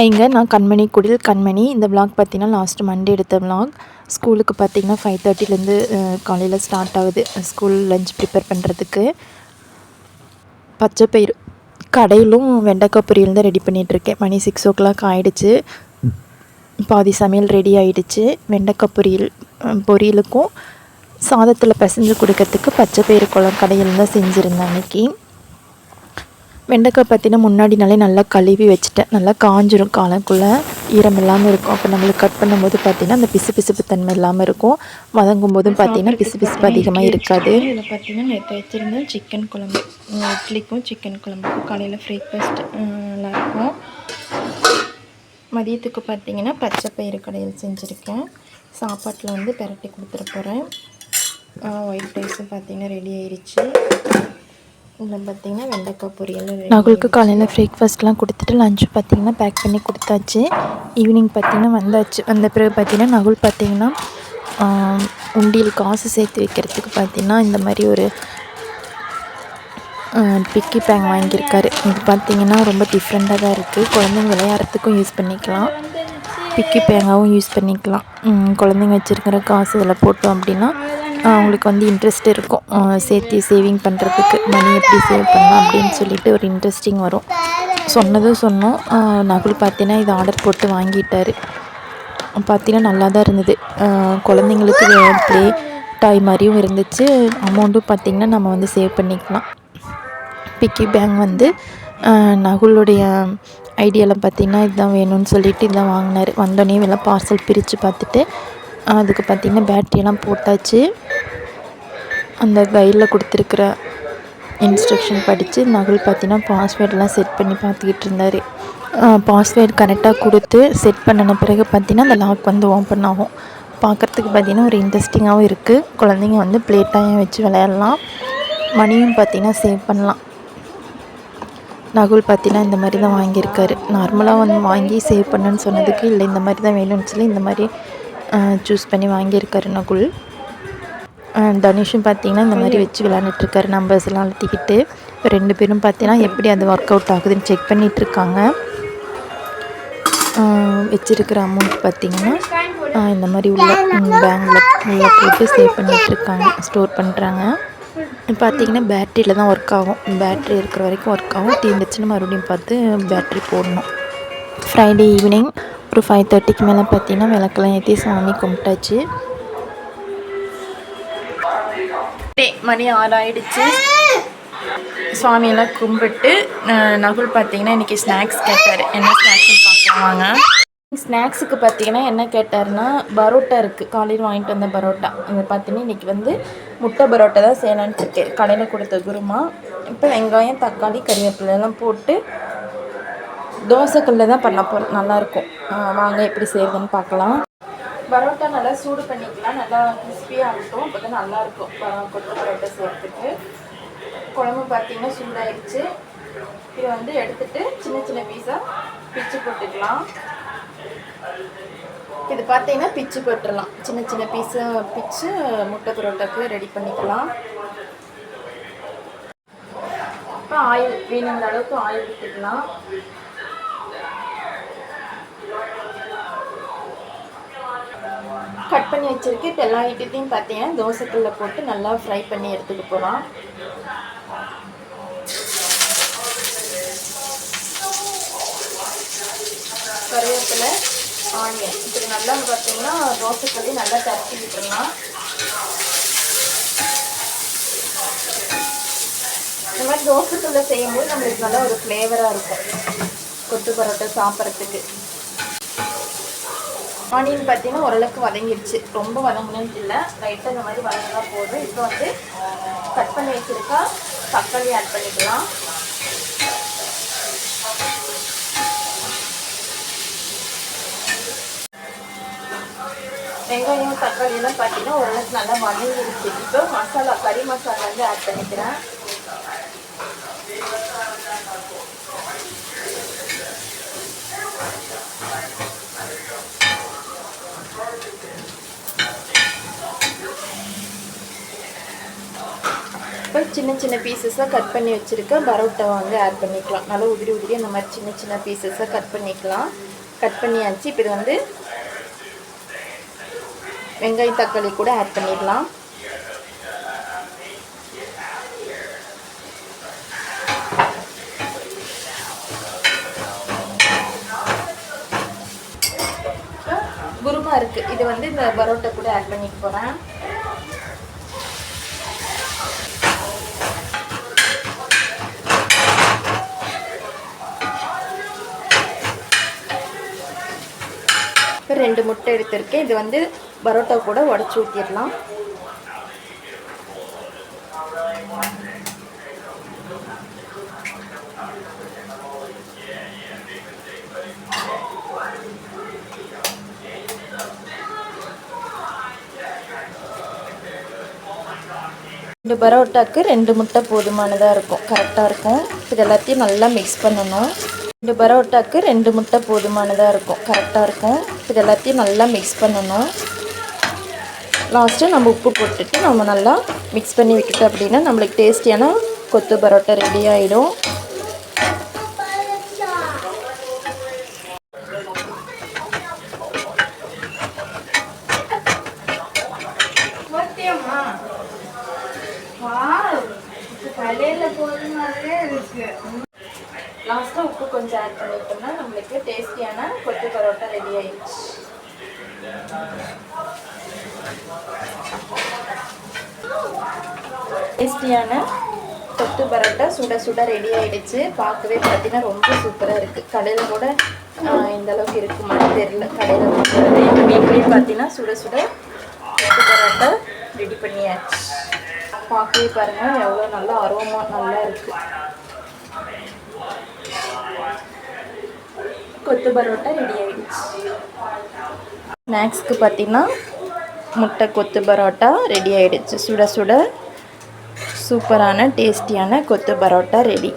இங்கே நான் கண்மணி குடில் கண்மணி. இந்த விளாக் பார்த்தீங்கன்னா லாஸ்ட் மண்டே எடுத்த விளாக். ஸ்கூலுக்கு பார்த்தீங்கன்னா 5:30லேருந்து காலையில் ஸ்டார்ட் ஆகுது ஸ்கூல் லஞ்ச் ப்ரிப்பேர் பண்ணுறதுக்கு. பச்சைப்பயிறு கடையிலும் வெண்டைக்காய் பொரியல் தான் ரெடி பண்ணிகிட்ருக்கேன். மணி 6 ஆகிடுச்சு. பாதி சமையல் ரெடி ஆகிடுச்சு. வெண்டைக்காய் பொரியலுக்கும் சாதத்தில் பிசைஞ்சு கொடுக்கறதுக்கு பச்சைப்பயிறு குழம்பு கடையில் தான் செஞ்சுருந்தேன் அன்றைக்கி. வெண்டைக்காய் பார்த்தீங்கன்னா முன்னாடி நாளே நல்லா கழுவி வச்சுட்டேன். நல்லா காஞ்சிரும், காலக்குள்ளே ஈரம் இல்லாமல் இருக்கும். அப்போ நம்மளுக்கு கட் பண்ணும்போது பார்த்திங்கன்னா அந்த பிசுபிசுப்பு தன்மை இல்லாமல் இருக்கும். வதங்கும் போதும் பார்த்திங்கன்னா பிசுபிசுப்பு அதிகமாக இருக்காது. இதில் பார்த்திங்கன்னா நேற்று வச்சுருந்தேன் சிக்கன் குழம்பு. இட்லிக்கும் சிக்கன் குழம்புக்கும் காலையில் பிரேக்ஃபாஸ்ட் நல்லாயிருக்கும். மதியத்துக்கு பார்த்திங்கன்னா பச்சைப்பயிறு கடையில் செஞ்சுருக்கேன். சாப்பாட்டில் வந்து பெரட்டி கொடுத்துட போகிறேன். ஒயிட் ரைஸும் பார்த்திங்கன்னா ரெடி ஆயிடுச்சு. இதில் பார்த்திங்கன்னா வெண்டைக்காய் பொரியல். நகுலுக்கு காலையில் பிரேக்ஃபாஸ்ட்லாம் கொடுத்துட்டு லஞ்சு பார்த்திங்கன்னா பேக் பண்ணி கொடுத்தாச்சு. ஈவினிங் பார்த்திங்கன்னா வந்த பிறகு பார்த்திங்கன்னா நகுல் பார்த்திங்கன்னா உண்டியல் காசு சேர்த்து வைக்கிறதுக்கு பார்த்திங்கன்னா இந்த மாதிரி ஒரு பிக்கி பேங்க் வாங்கியிருக்காரு. இது பார்த்திங்கன்னா ரொம்ப டிஃப்ரெண்ட்டாக தான் இருக்குது. குழந்தைங்க விளையாடுறதுக்கும் யூஸ் பண்ணிக்கலாம், பிக்கி பேங்காகவும் யூஸ் பண்ணிக்கலாம். குழந்தைங்க வச்சுருக்கிற காசு இதில் போட்டோம் அப்படின்னா அவங்களுக்கு வந்து இன்ட்ரெஸ்ட் இருக்கும். சேவிங் பண்ணுறதுக்கு மணி எப்படி சேவ் பண்ணலாம் அப்படின்னு சொல்லிட்டு ஒரு இன்ட்ரெஸ்டிங் வரும். சொன்னோம். நகுல் பார்த்தீங்கன்னா இதை ஆர்டர் போட்டு வாங்கிட்டார். பார்த்தீங்கன்னா நல்லா தான் இருந்தது. குழந்தைங்களுக்கு ப்ளே டாய் மாதிரியும் இருந்துச்சு. அமௌண்ட்டும் பார்த்திங்கன்னா நம்ம வந்து சேவ் பண்ணிக்கலாம். பிக்கி பேங்க் வந்து நகுலுடைய ஐடியாவில் பார்த்திங்கன்னா இதுதான் வேணும்னு சொல்லிட்டு இதுதான் வாங்கினார். வந்தோடனே எல்லாம் பார்சல் பிரித்து பார்த்துட்டு அதுக்கு பார்த்திங்கன்னா பேட்ரியெல்லாம் போட்டாச்சு. அந்த கைடில் கொடுத்துருக்குற இன்ஸ்ட்ரக்ஷன் படித்து நகுல் பார்த்திங்கன்னா பாஸ்வேர்டெலாம் செட் பண்ணி பார்த்துக்கிட்டு இருந்தார். பாஸ்வேர்டு கரெக்டாக கொடுத்து செட் பண்ணின பிறகு பார்த்திங்கன்னா அந்த லாக் வந்து ஓப்பன் ஆகும். பார்க்குறதுக்கு பார்த்திங்கன்னா ஒரு இன்ட்ரெஸ்டிங்காகவும் இருக்குது. குழந்தைங்க வந்து பிளேட்டாக வச்சு விளையாடலாம், மணியும் பார்த்திங்கன்னா சேவ் பண்ணலாம். நகுல் பார்த்திங்கன்னா இந்த மாதிரி தான் வாங்கியிருக்காரு. நார்மலாக வந்து வாங்கி சேவ் பண்ணுன்னு சொன்னதுக்கு இல்லை இந்த மாதிரி தான் வேணும்னு சொல்லி இந்த மாதிரி சூஸ் பண்ணி வாங்கியிருக்காரு நகுல். தனுஷும் பார்த்திங்கன்னா இந்த மாதிரி வச்சு விளையாண்டுட்ருக்காரு. நம்பர்ஸ்லாம் அழுத்திக்கிட்டு. இப்போ 2 பேரும் பார்த்திங்கன்னா எப்படி அது ஒர்க் அவுட் ஆகுதுன்னு செக் பண்ணிகிட்ருக்காங்க. வச்சுருக்கிற அமௌண்ட் பார்த்திங்கன்னா இந்த மாதிரி உள்ள பேங்கில் உள்ளே போட்டு சேவ் பண்ணிகிட்ருக்காங்க, ஸ்டோர் பண்ணுறாங்க. பார்த்திங்கன்னா பேட்ரியில் தான் ஒர்க் ஆகும். பேட்ரி இருக்கிற வரைக்கும் ஒர்க் ஆகும். தீர்ந்துச்சுன்னு மறுபடியும் பார்த்து பேட்ரி போடணும். ஃப்ரைடே ஈவினிங் ஒரு 5:30க்கு மேலே பார்த்திங்கன்னா விளக்கெல்லாம் ஏற்றி சாமி கும்பிட்டாச்சு. மணி 6 ஆகிடுச்சு. சுவாமியெல்லாம் கும்பிட்டு நகுல் பார்த்திங்கன்னா இன்றைக்கி ஸ்நாக்ஸ் கேட்டார். என்ன ஸ்நாக்ஸ்னு பார்க்கலாமாங்க. ஸ்நாக்ஸுக்கு பார்த்திங்கன்னா என்ன கேட்டார்னா பரோட்டா இருக்குது, காலையில் வாங்கிட்டு வந்த பரோட்டா. அது பார்த்திங்கன்னா இன்றைக்கி வந்து முட்டை பரோட்டா தான் செய்யலான்ட்டு இருக்கேன். கடையில் கொடுத்த குருமா. இப்போ வெங்காயம், தக்காளி, கறிவேப்பிலெல்லாம் போட்டு தோசைக்கல்ல தான் பண்ண போகிறோம். நல்லாயிருக்கும். வாங்க எப்படி செய்கிறதுன்னு பார்க்கலாம். பரோட்டா நல்லா சூடு பண்ணிக்கலாம். நல்லா கிறிஸ்பியாக இருக்கும். அப்போ தான் நல்லாயிருக்கும் கொத்து பரோட்டா செய்கிறதுக்கு. குழம்பு பார்த்திங்கன்னா சூடாகிடுச்சு. இதை வந்து எடுத்துகிட்டு சின்ன சின்ன பீஸாக பிச்சு போட்டுக்கலாம். இது பார்த்திங்கன்னா பிச்சு போட்டுடலாம். சின்ன சின்ன பீஸாக பிச்சு முட்டை பரோட்டாக்கு ரெடி பண்ணிக்கலாம். இப்போ ஆயில் வேணுங்கிற அளவுக்கு ஆயில் விட்டுக்கலாம். கட் பண்ணி வச்சுருக்கு. இப்போ எல்லா ஐட்டத்தையும் பார்த்தீங்கன்னா தோசைக்கல்ல போட்டு நல்லா ஃப்ரை பண்ணி எடுத்துக்க போகலாம். கருவேப்பிலை, ஆனியன் இப்படி நல்லா பார்த்தீங்கன்னா தோசைக்கல்லே நல்லா தரட்டி விட்டுடலாம். இந்த மாதிரி தோசைக்கல்ல செய்யும்போது நம்மளுக்கு நல்லா ஒரு ஃப்ளேவராக இருக்கும் கொத்து பரோட்டா சாப்பிட்றதுக்கு. ஆனியன் பார்த்திங்கன்னா ஓரளவுக்கு வதங்கிடுச்சு. ரொம்ப வதங்கணும்னு இல்லை, லைட்டாக இந்த மாதிரி வதங்கினா போதும். இப்போ வந்து கட் பண்ணி வச்சுருக்கா தக்காளி ஆட் பண்ணிக்கலாம். வெங்காயம் தக்காளியெல்லாம் பார்த்திங்கன்னா ஓரளவுக்கு நல்லா வதங்கிடுச்சு. இப்போ மசாலா, கறி மசாலா வந்து ஆட் பண்ணிக்கிறேன். இப்போ சின்ன சின்ன பீசஸாக கட் பண்ணி வச்சுருக்க பரோட்டா வந்து ஆட் பண்ணிக்கலாம். நல்லா உதிரி அந்த மாதிரி சின்ன சின்ன பீசஸாக கட் பண்ணிக்கலாம். கட் பண்ணியாச்சு. இப்போ இது வந்து வெங்காயம் தக்காளி கூட ஆட் பண்ணிடலாம். குருமா இருக்குது, இது வந்து இந்த பரோட்டா கூட ஆட் பண்ணிட்டு போகிறேன். இப்போ 2 முட்டை எடுத்திருக்கேன். இது வந்து பரோட்டா கூட உடச்சி ஊற்றிடலாம். இந்த பரோட்டாக்கு 2 முட்டை போதுமானதாக இருக்கும், கரெக்டாக இருக்கும். இது எல்லாத்தையும் நல்லா மிக்ஸ் பண்ணணும். இந்த பரோட்டாக்கு 2 முட்டை போதுமானதாக இருக்கும், கரெக்டாக இருக்கும். இது எல்லாத்தையும் நல்லா மிக்ஸ் பண்ணணும். லாஸ்ட்டு நம்ம உப்பு போட்டுட்டு நம்ம நல்லா மிக்ஸ் பண்ணி விட்டுட்டோம் அப்படின்னா நம்மளுக்கு டேஸ்டியான கொத்து பரோட்டா ரெடி ஆகிடும். லாஸ்ட்டாக உப்பு கொஞ்சம் ஆட் பண்ணிட்டோம்னா நம்மளுக்கு டேஸ்டியான கொத்து பரோட்டா ரெடி ஆயிடுச்சு. டேஸ்டியான கொத்து பரோட்டா சுட சுட ரெடி ஆகிடுச்சு. பார்க்கவே பார்த்தீங்கன்னா ரொம்ப சூப்பராக இருக்குது. கடையில் கூட இந்த அளவுக்கு இருக்குமான்னு தெரியல. கடையில் வாங்குறது எங்கள் வீட்லேயே பார்த்தீங்கன்னா சுட சுட கொத்து பரோட்டா ரெடி பண்ணியாச்சு. பார்க்கவே பாருங்கள் எவ்வளோ நல்லா அரோமா நல்லா இருக்குது. கொத்து பரோட்டா ரெடி ஆகிடுச்சு. ஸ்நாக்ஸ்க்கு பார்த்தீங்கன்னா முட்டை கொத்து பரோட்டா ரெடி ஆகிடுச்சு. சுட சுட சூப்பரான டேஸ்டியான கொத்து பரோட்டா ரெடி.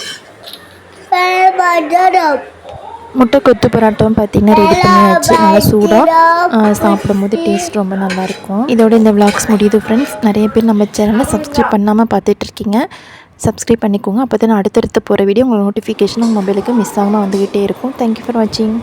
முட்டை கொத்து பரோட்டாவும் பார்த்திங்கன்னா ரெடி பண்ணியாச்சு. நல்லா சூடாக சாப்பிடும்போது டேஸ்ட் ரொம்ப நல்லாயிருக்கும். இதோட இந்த விளாக்ஸ் முடியுது ஃப்ரெண்ட்ஸ். நிறைய பேர் நம்ம சேனலை சப்ஸ்கிரைப் பண்ணாமல் பார்த்துட்ருக்கீங்க. சப்ஸ்கிரைப் பண்ணிக்கோங்க. அப்போ தான் அடுத்தடுத்து போகிற வீடியோ உங்கள் நோட்டிஃபிகேஷன் உங்கள் மொபைலுக்கு மிஸ் ஆகாமல் வந்துக்கிட்டே இருக்கும். தேங்க்யூ ஃபார் வாட்சிங்.